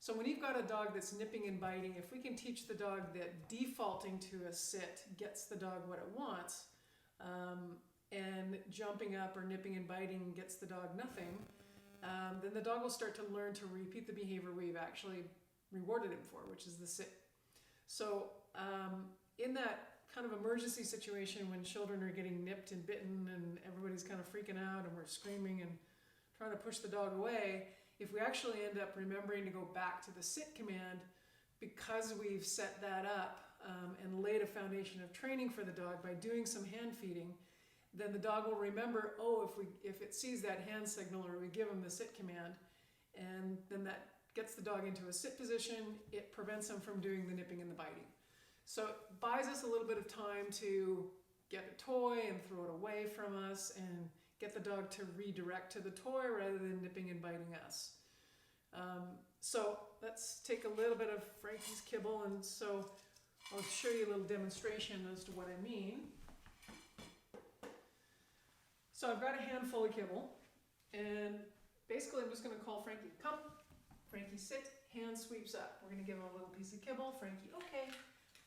So when you've got a dog that's nipping and biting, if we can teach the dog that defaulting to a sit gets the dog what it wants, and jumping up or nipping and biting gets the dog nothing, then the dog will start to learn to repeat the behavior we've actually rewarded him for, which is the sit. So in that kind of emergency situation when children are getting nipped and bitten and everybody's kind of freaking out and we're screaming and trying to push the dog away, if we actually end up remembering to go back to the sit command because we've set that up and laid a foundation of training for the dog by doing some hand feeding, then the dog will remember, oh, if it sees that hand signal or we give him the sit command, and then that gets the dog into a sit position, it prevents him from doing the nipping and the biting. So it buys us a little bit of time to get a toy and throw it away from us and get the dog to redirect to the toy rather than nipping and biting us. So let's take a little bit of Frankie's kibble, and so I'll show you a little demonstration as to what I mean. So I've got a handful of kibble, and basically I'm just going to call Frankie, come. Frankie, sit. Hand sweeps up. We're going to give him a little piece of kibble. Frankie, okay.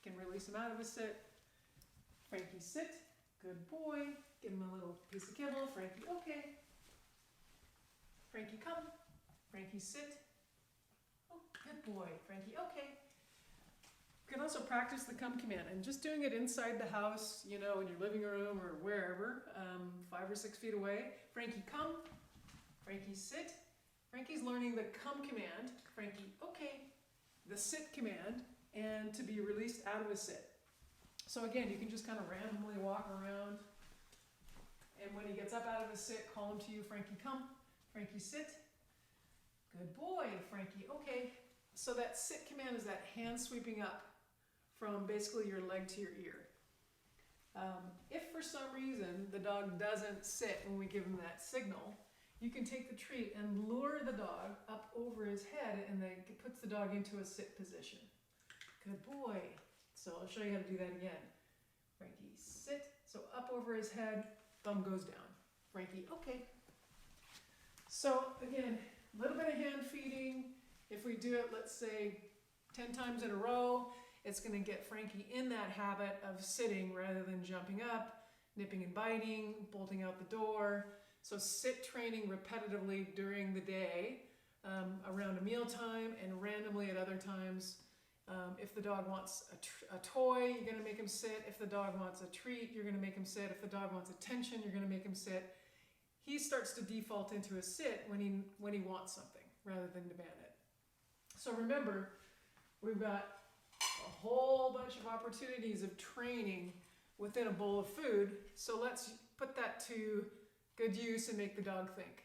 Can release him out of his sit. Frankie, sit. Good boy. Give him a little piece of kibble. Frankie, okay. Frankie, come. Frankie, sit. Oh, good boy. Frankie, okay. You can also practice the come command, and just doing it inside the house, you know, in your living room or wherever, 5 or 6 feet away. Frankie, come. Frankie, sit. Frankie's learning the come command. Frankie, okay. The sit command, and to be released out of a sit. So again, you can just kind of randomly walk around, and when he gets up out of his sit, call him to you. Frankie, come. Frankie, sit. Good boy. Frankie, okay. So that sit command is that hand sweeping up from basically your leg to your ear. If for some reason the dog doesn't sit when we give him that signal, you can take the treat and lure the dog up over his head, and then it puts the dog into a sit position. Good boy. So I'll show you how to do that again. Frankie, sit. So up over his head, thumb goes down. Frankie, okay. So again, a little bit of hand feeding. If we do it, let's say 10 times in a row, it's going to get Frankie in that habit of sitting rather than jumping up, nipping and biting, bolting out the door. So sit training repetitively during the day, around a mealtime, and randomly at other times. If the dog wants a toy, you're going to make him sit. If the dog wants a treat, you're going to make him sit. If the dog wants attention, you're going to make him sit. He starts to default into a sit when he wants something rather than demand it. So remember, we've got a whole bunch of opportunities of training within a bowl of food. So let's put that to good use and make the dog think.